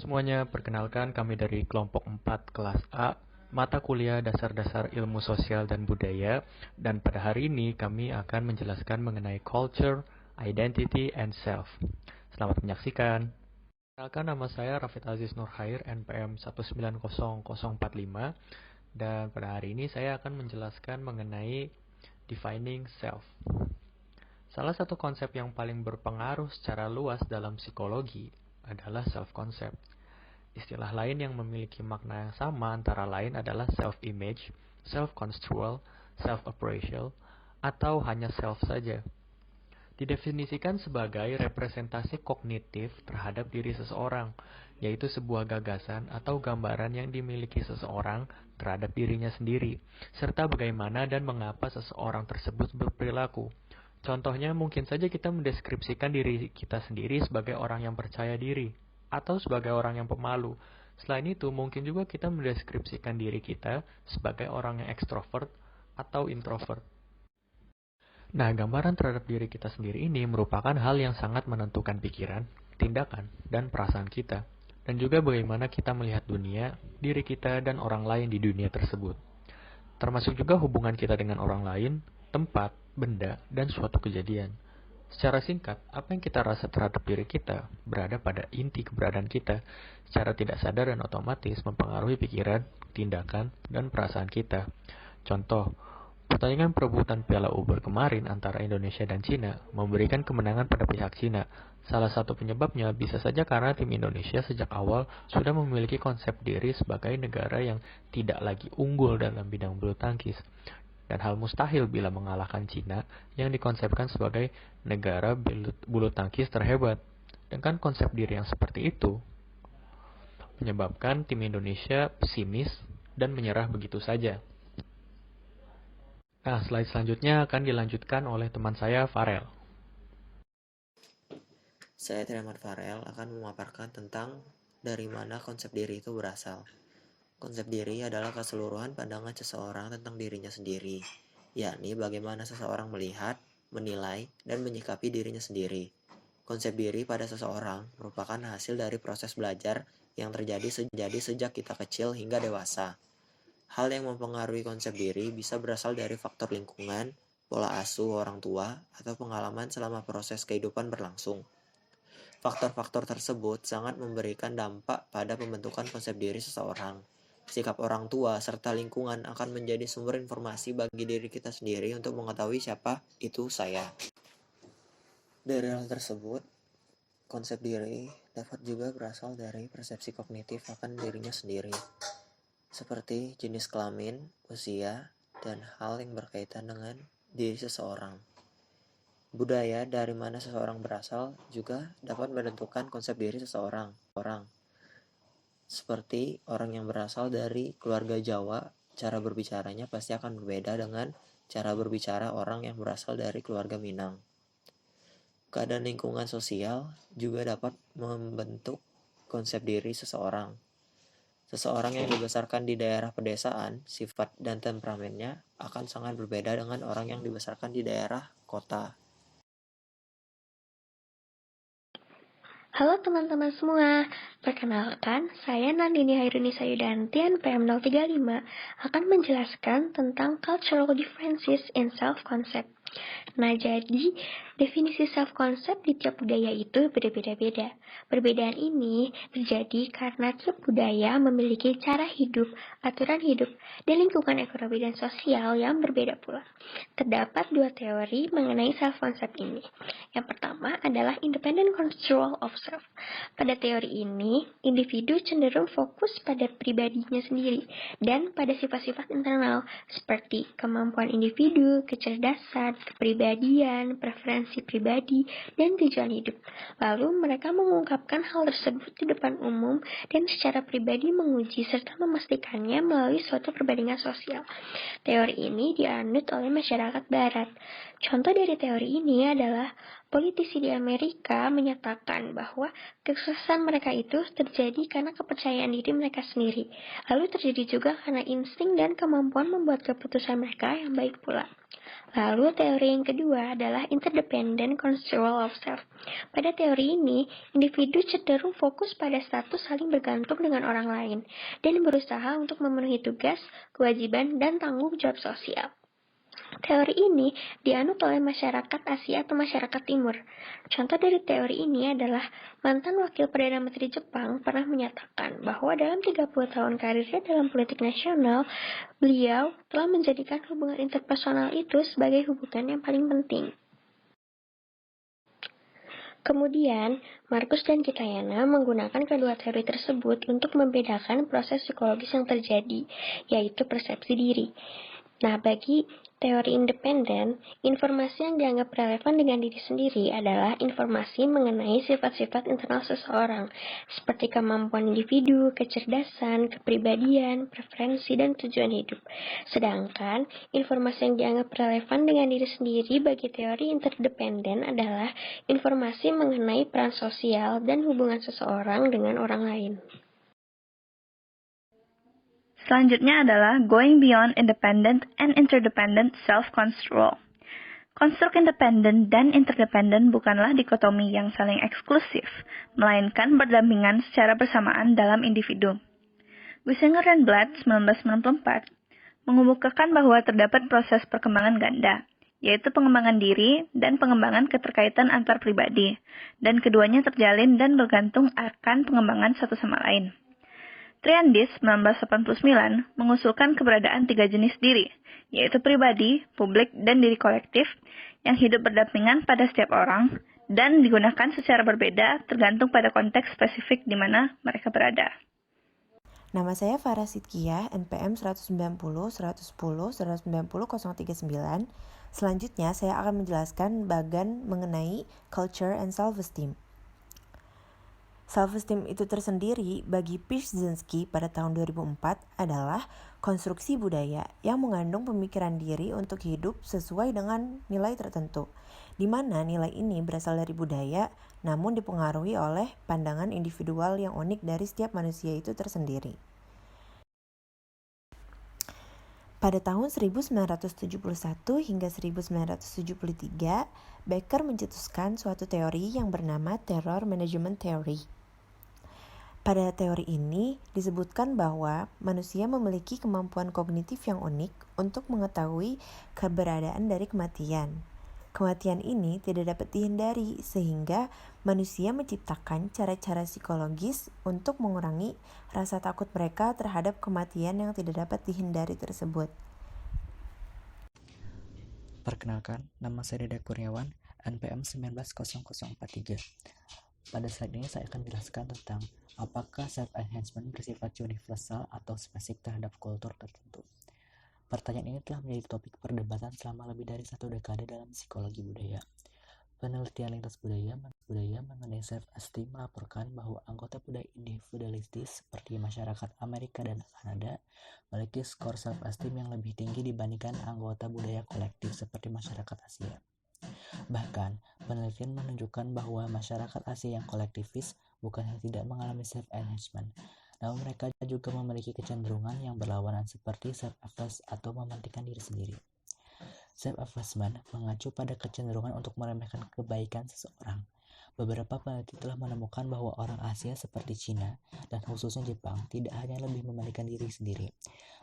Semuanya, perkenalkan kami dari kelompok 4 kelas A, mata kuliah dasar-dasar ilmu sosial dan budaya, dan pada hari ini kami akan menjelaskan mengenai culture, identity, and self. Selamat menyaksikan. Perkenalkan, nama saya Rafid Aziz Nurhair, NPM 1900045, dan pada hari ini saya akan menjelaskan mengenai defining self. Salah satu konsep yang paling berpengaruh secara luas dalam psikologi adalah self-concept. Istilah lain yang memiliki makna yang sama antara lain adalah self-image, self-construal, self-appraisal, atau hanya self saja. Didefinisikan sebagai representasi kognitif terhadap diri seseorang, yaitu sebuah gagasan atau gambaran yang dimiliki seseorang terhadap dirinya sendiri, serta bagaimana dan mengapa seseorang tersebut berperilaku. Contohnya, mungkin saja kita mendeskripsikan diri kita sendiri sebagai orang yang percaya diri, atau sebagai orang yang pemalu. Selain itu, mungkin juga kita mendeskripsikan diri kita sebagai orang yang ekstrovert atau introvert. Nah, gambaran terhadap diri kita sendiri ini merupakan hal yang sangat menentukan pikiran, tindakan, dan perasaan kita, dan juga bagaimana kita melihat dunia, diri kita, dan orang lain di dunia tersebut. Termasuk juga hubungan kita dengan orang lain, tempat, benda, dan suatu kejadian. Secara singkat, apa yang kita rasa terhadap diri kita berada pada inti keberadaan kita, secara tidak sadar dan otomatis mempengaruhi pikiran, tindakan, dan perasaan kita. Contoh, pertandingan perebutan Piala Uber kemarin antara Indonesia dan Cina memberikan kemenangan pada pihak Cina. Salah satu penyebabnya bisa saja karena tim Indonesia sejak awal sudah memiliki konsep diri sebagai negara yang tidak lagi unggul dalam bidang bulu tangkis. Dan hal mustahil bila mengalahkan Cina yang dikonsepkan sebagai negara bulu tangkis terhebat. Dengan konsep diri yang seperti itu, menyebabkan tim Indonesia pesimis dan menyerah begitu saja. Nah, slide selanjutnya akan dilanjutkan oleh teman saya, Farel. Saya Triamat Farel akan memaparkan tentang dari mana konsep diri itu berasal. Konsep diri adalah keseluruhan pandangan seseorang tentang dirinya sendiri, yakni bagaimana seseorang melihat, menilai, dan menyikapi dirinya sendiri. Konsep diri pada seseorang merupakan hasil dari proses belajar yang terjadi sejak kita kecil hingga dewasa. Hal yang mempengaruhi konsep diri bisa berasal dari faktor lingkungan, pola asuh orang tua, atau pengalaman selama proses kehidupan berlangsung. Faktor-faktor tersebut sangat memberikan dampak pada pembentukan konsep diri seseorang. Sikap orang tua serta lingkungan akan menjadi sumber informasi bagi diri kita sendiri untuk mengetahui siapa itu saya. Dari hal tersebut, konsep diri dapat juga berasal dari persepsi kognitif akan dirinya sendiri, seperti jenis kelamin, usia, dan hal yang berkaitan dengan diri seseorang. Budaya dari mana seseorang berasal juga dapat menentukan konsep diri seseorang. Seperti orang yang berasal dari keluarga Jawa, cara berbicaranya pasti akan berbeda dengan cara berbicara orang yang berasal dari keluarga Minang. Keadaan lingkungan sosial juga dapat membentuk konsep diri seseorang. Seseorang yang dibesarkan di daerah pedesaan, sifat dan temperamennya akan sangat berbeda dengan orang yang dibesarkan di daerah kota. Halo teman-teman semua, perkenalkan saya Nandini Hairuni Sayudanti NPM 035 akan menjelaskan tentang cultural differences in self-concept. Nah, jadi definisi self-concept di tiap budaya itu berbeda-beda. Perbedaan ini terjadi karena tiap budaya memiliki cara hidup, aturan hidup, dan lingkungan ekonomi dan sosial yang berbeda pula. Terdapat dua teori mengenai self-concept ini. Yang pertama adalah independent control of self. Pada teori ini, individu cenderung fokus pada pribadinya sendiri dan pada sifat-sifat internal seperti kemampuan individu, kecerdasan, kepribadian, preferensi pribadi, dan tujuan hidup. Lalu mereka mengungkapkan hal tersebut di depan umum dan secara pribadi menguji serta memastikannya melalui suatu perbandingan sosial. Teori ini dianut oleh masyarakat barat. Contoh dari teori ini adalah politisi di Amerika menyatakan bahwa kesuksesan mereka itu terjadi karena kepercayaan diri mereka sendiri. Lalu terjadi juga karena insting dan kemampuan membuat keputusan mereka yang baik pula. Lalu teori yang kedua adalah interdependent control of self. Pada teori ini, individu cenderung fokus pada status saling bergantung dengan orang lain dan berusaha untuk memenuhi tugas, kewajiban, dan tanggung jawab sosial. Teori ini dianut oleh masyarakat Asia atau masyarakat Timur. Contoh dari teori ini adalah mantan wakil Perdana Menteri Jepang pernah menyatakan bahwa dalam 30 tahun karirnya dalam politik nasional, beliau telah menjadikan hubungan interpersonal itu sebagai hubungan yang paling penting. Kemudian, Markus dan Kitayana menggunakan kedua teori tersebut untuk membedakan proses psikologis yang terjadi, yaitu persepsi diri. Nah, bagi teori independen, informasi yang dianggap relevan dengan diri sendiri adalah informasi mengenai sifat-sifat internal seseorang, seperti kemampuan individu, kecerdasan, kepribadian, preferensi, dan tujuan hidup. Sedangkan, informasi yang dianggap relevan dengan diri sendiri bagi teori interdependen adalah informasi mengenai peran sosial dan hubungan seseorang dengan orang lain. Selanjutnya adalah going beyond independent and interdependent self-control. Konstruk independen dan interdependen bukanlah dikotomi yang saling eksklusif, melainkan berdampingan secara bersamaan dalam individu. Wiesinger dan Blatt 1994 mengemukakan bahwa terdapat proses perkembangan ganda, yaitu pengembangan diri dan pengembangan keterkaitan antar pribadi, dan keduanya terjalin dan bergantung akan pengembangan satu sama lain. Triandis 1989 mengusulkan keberadaan 3 jenis diri, yaitu pribadi, publik, dan diri kolektif, yang hidup berdampingan pada setiap orang, dan digunakan secara berbeda tergantung pada konteks spesifik di mana mereka berada. Nama saya Farah Sidkiyah, NPM 190 110 190 039. Selanjutnya saya akan menjelaskan bagian mengenai culture and self-esteem. Self-esteem itu tersendiri bagi Pishzinski pada tahun 2004 adalah konstruksi budaya yang mengandung pemikiran diri untuk hidup sesuai dengan nilai tertentu, di mana nilai ini berasal dari budaya namun dipengaruhi oleh pandangan individual yang unik dari setiap manusia itu tersendiri. Pada tahun 1971 hingga 1973, Becker mencetuskan suatu teori yang bernama Terror Management Theory. Pada teori ini disebutkan bahwa manusia memiliki kemampuan kognitif yang unik untuk mengetahui keberadaan dari kematian. Kematian ini tidak dapat dihindari sehingga manusia menciptakan cara-cara psikologis untuk mengurangi rasa takut mereka terhadap kematian yang tidak dapat dihindari tersebut. Perkenalkan, nama saya Deda Kurniawan, NPM 190043. Pada slide ini saya akan jelaskan tentang apakah self-enhancement bersifat universal atau spesifik terhadap kultur tertentu. Pertanyaan ini telah menjadi topik perdebatan selama lebih dari 1 dekade dalam psikologi budaya. Penelitian lintas budaya mengenai self-esteem melaporkan bahwa anggota budaya individualistis seperti masyarakat Amerika dan Kanada memiliki skor self-esteem yang lebih tinggi dibandingkan anggota budaya kolektif seperti masyarakat Asia. Bahkan, penelitian menunjukkan bahwa masyarakat Asia yang kolektivis bukannya tidak mengalami self-enhancement, namun mereka juga memiliki kecenderungan yang berlawanan seperti self-effacement atau mementingkan diri sendiri. Self-effacement mengacu pada kecenderungan untuk meremehkan kebaikan seseorang. Beberapa peneliti telah menemukan bahwa orang Asia seperti Cina dan khususnya Jepang tidak hanya lebih mementingkan diri sendiri.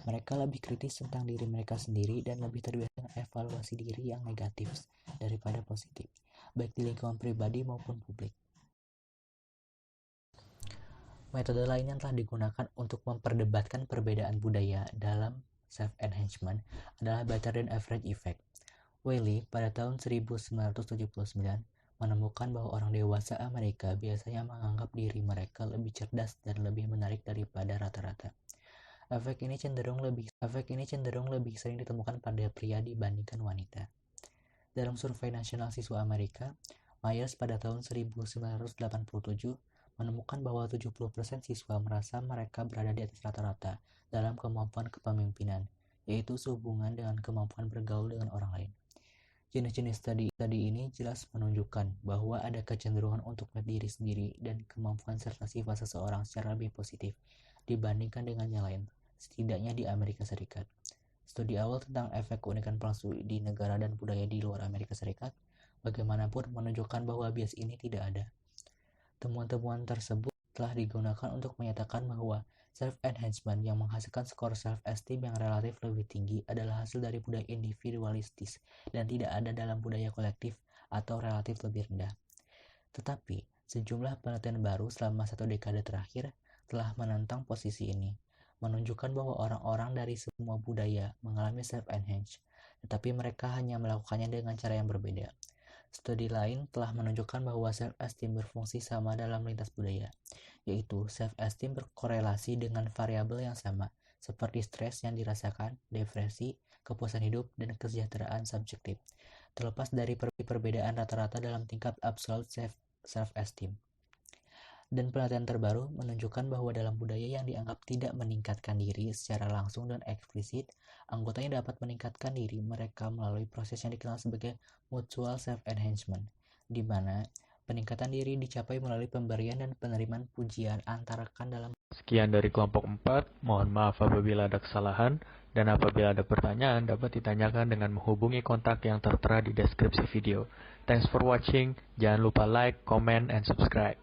Mereka lebih kritis tentang diri mereka sendiri dan lebih terbiasa dengan evaluasi diri yang negatif daripada positif, baik di lingkungan pribadi maupun publik. Metode lain yang telah digunakan untuk memperdebatkan perbedaan budaya dalam self-enhancement adalah better than average effect. Wiley pada tahun 1979 menemukan bahwa orang dewasa Amerika biasanya menganggap diri mereka lebih cerdas dan lebih menarik daripada rata-rata. Efek ini cenderung lebih sering ditemukan pada pria dibandingkan wanita. Dalam survei nasional siswa Amerika, Myers pada tahun 1987 menemukan bahwa 70% siswa merasa mereka berada di atas rata-rata dalam kemampuan kepemimpinan, yaitu sehubungan dengan kemampuan bergaul dengan orang lain. Jenis-jenis studi ini jelas menunjukkan bahwa ada kecenderungan untuk melihat diri sendiri dan kemampuan serta sifat seseorang secara lebih positif dibandingkan dengan yang lain, setidaknya di Amerika Serikat. Studi awal tentang efek keunikan palsu di negara dan budaya di luar Amerika Serikat bagaimanapun menunjukkan bahwa bias ini tidak ada. Temuan-temuan tersebut telah digunakan untuk menyatakan bahwa self-enhancement yang menghasilkan skor self-esteem yang relatif lebih tinggi adalah hasil dari budaya individualistis dan tidak ada dalam budaya kolektif atau relatif lebih rendah. Tetapi, sejumlah penelitian baru selama 1 dekade terakhir telah menentang posisi ini, menunjukkan bahwa orang-orang dari semua budaya mengalami self-enhance, tetapi mereka hanya melakukannya dengan cara yang berbeda. Studi lain telah menunjukkan bahwa self-esteem berfungsi sama dalam lintas budaya, yaitu self-esteem berkorelasi dengan variabel yang sama, seperti stres yang dirasakan, depresi, kepuasan hidup, dan kesejahteraan subjektif, terlepas dari perbedaan rata-rata dalam tingkat absolute self-esteem. Dan penelitian terbaru menunjukkan bahwa dalam budaya yang dianggap tidak meningkatkan diri secara langsung dan eksplisit, anggotanya dapat meningkatkan diri mereka melalui proses yang dikenal sebagai mutual self-enhancement, di mana peningkatan diri dicapai melalui pemberian dan penerimaan pujian antara rekan dalam. Sekian dari kelompok 4, mohon maaf apabila ada kesalahan, dan apabila ada pertanyaan dapat ditanyakan dengan menghubungi kontak yang tertera di deskripsi video. Thanks for watching, jangan lupa like, comment, and subscribe.